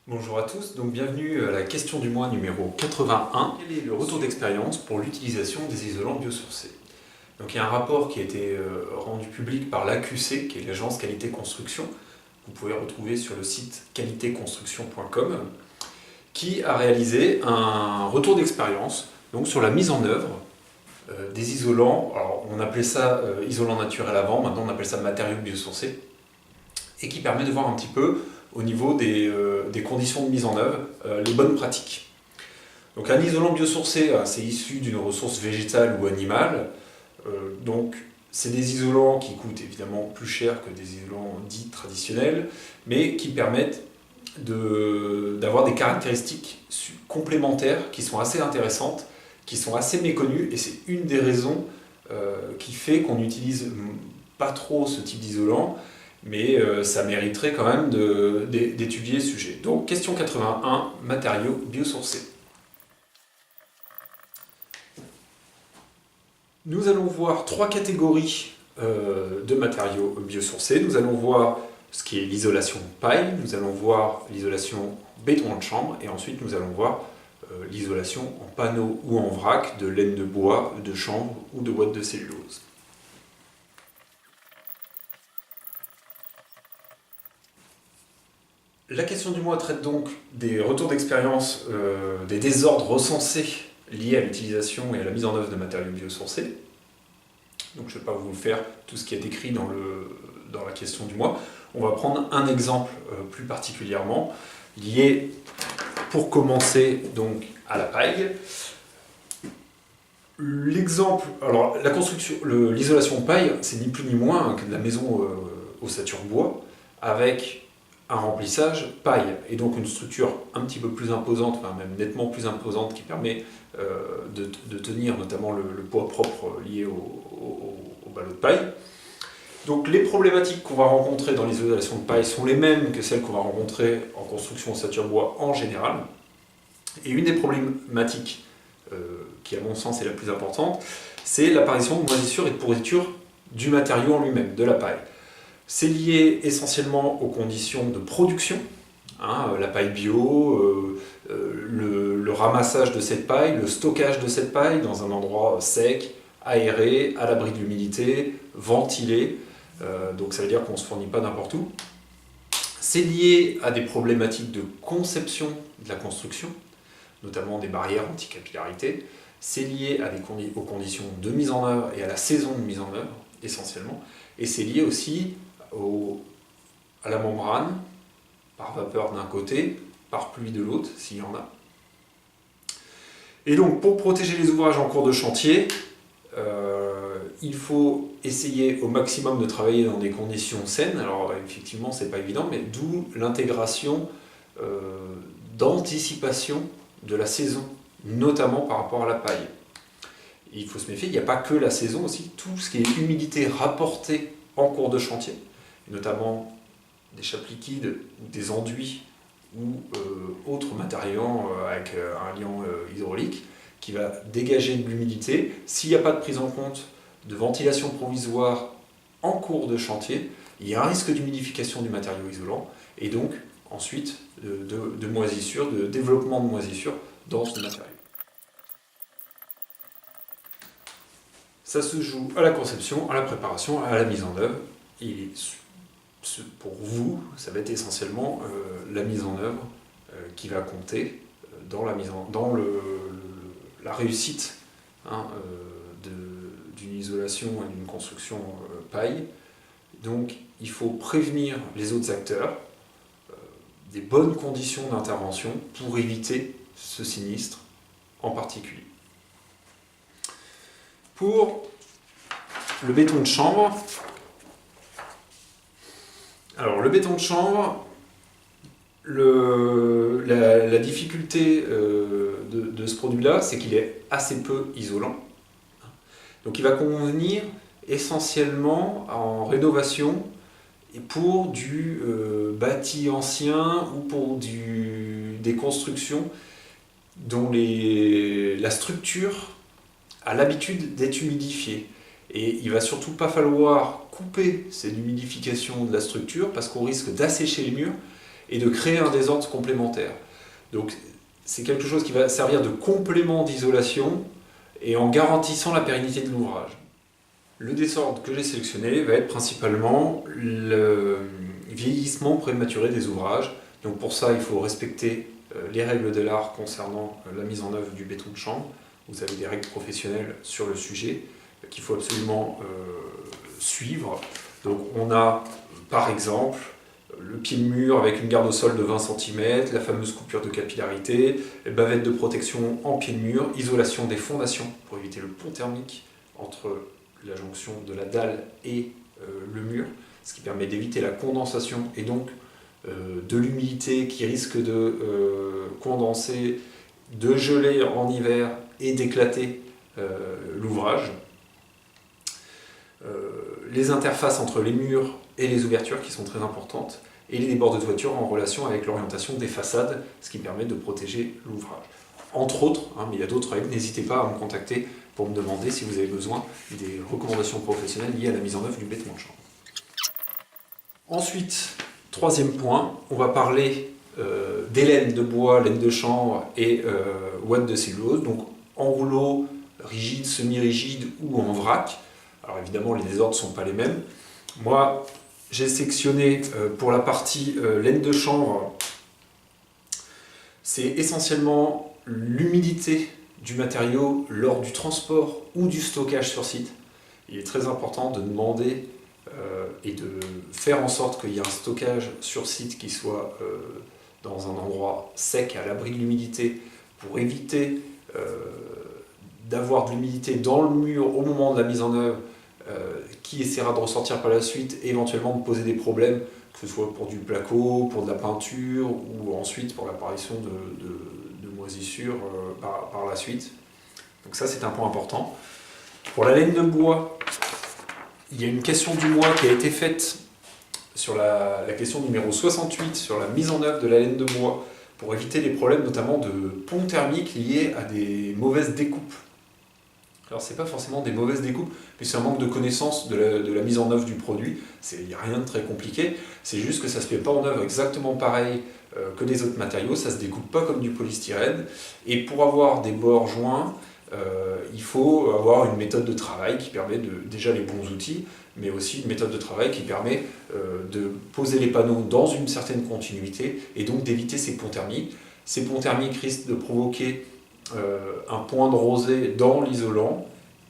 Bonjour à tous, donc bienvenue à la question du mois numéro 81. Quel est le retour d'expérience pour l'utilisation des isolants biosourcés? Donc il y a un rapport qui a été rendu public par l'AQC, qui est l'agence Qualité Construction, vous pouvez retrouver sur le site qualitéconstruction.com, qui a réalisé un retour d'expérience donc sur la mise en œuvre des isolants. Alors on appelait ça isolant naturel avant, maintenant on appelle ça matériaux biosourcés, et qui permet de voir un petit peu au niveau des conditions de mise en œuvre, les bonnes pratiques. Donc un isolant biosourcé, c'est issu d'une ressource végétale ou animale, donc c'est des isolants qui coûtent évidemment plus cher que des isolants dits traditionnels, mais qui permettent d'avoir des caractéristiques complémentaires qui sont assez intéressantes, qui sont assez méconnues, et c'est une des raisons qui fait qu'on n'utilise pas trop ce type d'isolant, mais ça mériterait quand même d'étudier le sujet. Donc, question 81, matériaux biosourcés. Nous allons voir trois catégories de matériaux biosourcés. Nous allons voir ce qui est l'isolation paille, nous allons voir l'isolation béton de chambre, et ensuite nous allons voir l'isolation en panneau ou en vrac de laine de bois, de chanvre ou de boîte de cellulose. La question du mois traite donc des retours d'expérience, des désordres recensés liés à l'utilisation et à la mise en œuvre de matériaux biosourcés. Donc je ne vais pas vous faire tout ce qui est écrit dans la question du mois. On va prendre un exemple plus particulièrement lié, pour commencer, donc à la paille. L'exemple, alors la construction, l'isolation paille, c'est ni plus ni moins que de la maison ossature bois avec un remplissage paille, et donc une structure un petit peu plus imposante, enfin même nettement plus imposante, qui permet de tenir notamment le poids propre lié au ballot de paille. Donc les problématiques qu'on va rencontrer dans l'isolation de paille sont les mêmes que celles qu'on va rencontrer en construction ossature bois en général, et une des problématiques qui à mon sens est la plus importante, c'est l'apparition de moisissures et de pourritures du matériau en lui-même, de la paille. C'est lié essentiellement aux conditions de production, la paille bio, le ramassage de cette paille, le stockage de cette paille dans un endroit sec, aéré, à l'abri de l'humidité, ventilé, donc ça veut dire qu'on ne se fournit pas n'importe où. C'est lié à des problématiques de conception de la construction, notamment des barrières anti-capillarité. C'est lié aux conditions de mise en œuvre et à la saison de mise en œuvre, essentiellement. Et c'est lié aussi à la membrane, par vapeur d'un côté, par pluie de l'autre, s'il y en a. Et donc, pour protéger les ouvrages en cours de chantier, il faut essayer au maximum de travailler dans des conditions saines. Alors, effectivement, c'est pas évident, mais d'où l'intégration d'anticipation de la saison, notamment par rapport à la paille. Et il faut se méfier, il n'y a pas que la saison aussi, tout ce qui est humidité rapportée en cours de chantier, notamment des chapes liquides, des enduits ou autres matériaux avec un liant hydraulique qui va dégager de l'humidité. S'il n'y a pas de prise en compte de ventilation provisoire en cours de chantier, il y a un risque d'humidification du matériau isolant et donc ensuite de moisissure, de développement de moisissure dans ce matériau. Ça se joue à la conception, à la préparation, à la mise en œuvre. Et pour vous, ça va être essentiellement la mise en œuvre qui va compter dans la réussite d'une isolation et d'une construction paille. Donc il faut prévenir les autres acteurs des bonnes conditions d'intervention pour éviter ce sinistre en particulier. Pour le béton de chanvre, alors le béton de chanvre, la difficulté de ce produit-là, c'est qu'il est assez peu isolant. Donc il va convenir essentiellement en rénovation et pour du bâti ancien ou pour des constructions dont la structure a l'habitude d'être humidifiée. Et il ne va surtout pas falloir couper cette humidification de la structure parce qu'on risque d'assécher les murs et de créer un désordre complémentaire. Donc c'est quelque chose qui va servir de complément d'isolation et en garantissant la pérennité de l'ouvrage. Le désordre que j'ai sélectionné va être principalement le vieillissement prématuré des ouvrages. Donc pour ça, il faut respecter les règles de l'art concernant la mise en œuvre du béton de chambre. Vous avez des règles professionnelles sur le sujet qu'il faut absolument suivre. Donc on a par exemple le pied de mur avec une garde au sol de 20 cm, la fameuse coupure de capillarité, les bavettes de protection en pied de mur, isolation des fondations pour éviter le pont thermique entre la jonction de la dalle et le mur, ce qui permet d'éviter la condensation et donc de l'humidité qui risque de condenser, de geler en hiver et d'éclater l'ouvrage. Les interfaces entre les murs et les ouvertures qui sont très importantes, et les débords de toiture en relation avec l'orientation des façades, ce qui permet de protéger l'ouvrage. Entre autres, mais il y a d'autres règles, n'hésitez pas à me contacter pour me demander si vous avez besoin des recommandations professionnelles liées à la mise en œuvre du béton de chambre. Ensuite, troisième point, on va parler des laines de bois, laines de chanvre et ouate de cellulose, donc en rouleau, rigide, semi-rigide ou en vrac. Alors évidemment, les désordres ne sont pas les mêmes. Moi, j'ai sectionné pour la partie laine de chanvre, c'est essentiellement l'humidité du matériau lors du transport ou du stockage sur site. Il est très important de demander et de faire en sorte qu'il y ait un stockage sur site qui soit dans un endroit sec, à l'abri de l'humidité, pour éviter d'avoir de l'humidité dans le mur au moment de la mise en œuvre, qui essaiera de ressortir par la suite et éventuellement de poser des problèmes, que ce soit pour du placo, pour de la peinture ou ensuite pour l'apparition de moisissures par la suite. Donc ça, c'est un point important. Pour la laine de bois, il y a une question du mois qui a été faite sur la question numéro 68 sur la mise en œuvre de la laine de bois pour éviter les problèmes notamment de ponts thermiques liés à des mauvaises découpes. Alors c'est pas forcément des mauvaises découpes, mais c'est un manque de connaissance de la mise en œuvre du produit. Il n'y a rien de très compliqué, c'est juste que ça ne se fait pas en œuvre exactement pareil que les autres matériaux, ça ne se découpe pas comme du polystyrène. Et pour avoir des bords joints, il faut avoir une méthode de travail qui permet déjà les bons outils, mais aussi une méthode de travail qui permet de poser les panneaux dans une certaine continuité et donc d'éviter ces ponts thermiques. Ces ponts thermiques risquent de provoquer un point de rosée dans l'isolant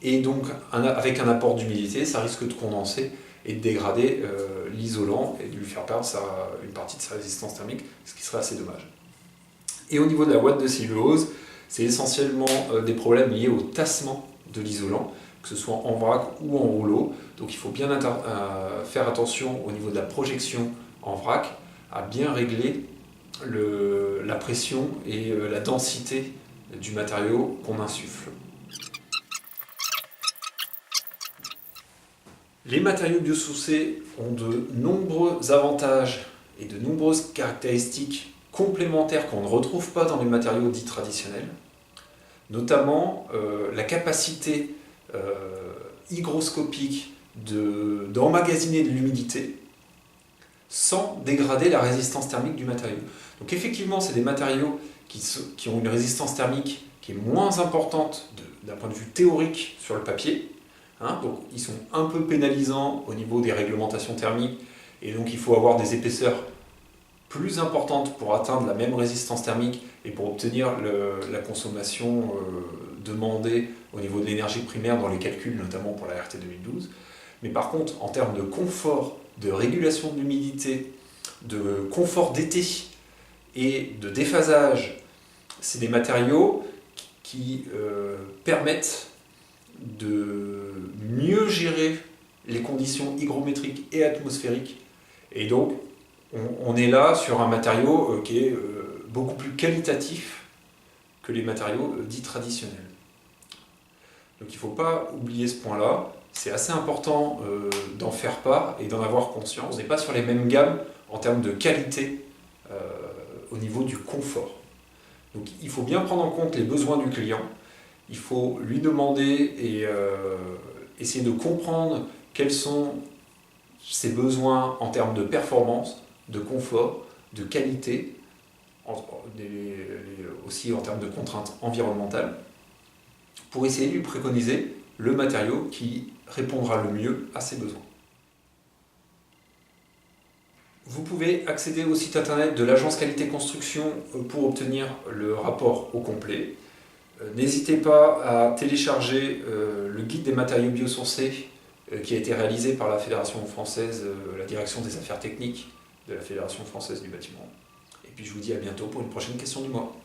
et donc avec un apport d'humidité, ça risque de condenser et de dégrader l'isolant et de lui faire perdre une partie de sa résistance thermique, ce qui serait assez dommage. Et au niveau de la ouate de cellulose, c'est essentiellement des problèmes liés au tassement de l'isolant, que ce soit en vrac ou en rouleau. Donc il faut bien faire attention au niveau de la projection en vrac, à bien régler la pression et la densité du matériau qu'on insuffle. Les matériaux biosourcés ont de nombreux avantages et de nombreuses caractéristiques complémentaires qu'on ne retrouve pas dans les matériaux dits traditionnels, notamment la capacité hygroscopique d'emmagasiner de l'humidité sans dégrader la résistance thermique du matériau. Donc effectivement, c'est des matériaux qui ont une résistance thermique qui est moins importante d'un point de vue théorique sur le papier. Donc ils sont un peu pénalisants au niveau des réglementations thermiques et donc il faut avoir des épaisseurs plus importantes pour atteindre la même résistance thermique et pour obtenir la consommation demandée au niveau de l'énergie primaire dans les calculs, notamment pour la RT 2012. Mais par contre, en termes de confort, de régulation de l'humidité, de confort d'été et de déphasage, c'est des matériaux qui permettent de mieux gérer les conditions hygrométriques et atmosphériques. Et donc, on est là sur un matériau qui est beaucoup plus qualitatif que les matériaux dits traditionnels. Donc il ne faut pas oublier ce point-là. C'est assez important d'en faire part et d'en avoir conscience. On n'est pas sur les mêmes gammes en termes de qualité au niveau du confort. Donc il faut bien prendre en compte les besoins du client. Il faut lui demander et essayer de comprendre quels sont ses besoins en termes de performance, de confort, de qualité, aussi en termes de contraintes environnementales, pour essayer de lui préconiser le matériau qui répondra le mieux à ses besoins. Vous pouvez accéder au site internet de l'Agence Qualité Construction pour obtenir le rapport au complet. N'hésitez pas à télécharger le guide des matériaux biosourcés qui a été réalisé par la Fédération française, la direction des affaires techniques de la Fédération française du bâtiment. Et puis je vous dis à bientôt pour une prochaine question du mois.